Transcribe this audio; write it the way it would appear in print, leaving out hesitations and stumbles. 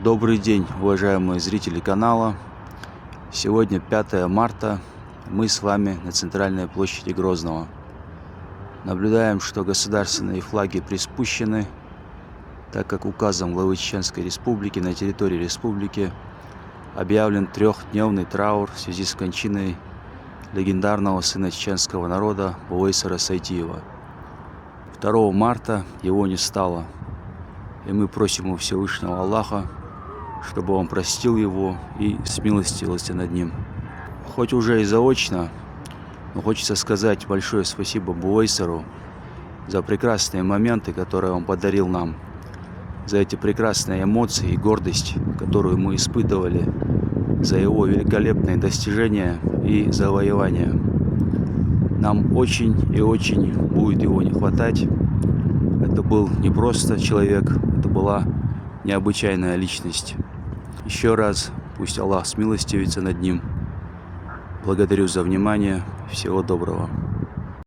Добрый день, уважаемые зрители канала. Сегодня 5 марта. Мы с вами на центральной площади Грозного. Наблюдаем, что государственные флаги приспущены, так как указом главы Чеченской Республики на территории республики объявлен трехдневный траур в связи с кончиной легендарного сына чеченского народа Бувейсара Сайтиева. 2 марта его не стало, и мы просим у Всевышнего Аллаха, чтобы он простил его и смилостивился над ним. Хоть уже и заочно, но хочется сказать большое спасибо Бувейсару за прекрасные моменты, которые он подарил нам, за эти прекрасные эмоции и гордость, которую мы испытывали, за его великолепные достижения и завоевания. Нам очень и очень будет его не хватать. Это был не просто человек, это была необычайная личность. Еще раз пусть Аллах смилостивится над ним. Благодарю за внимание. Всего доброго.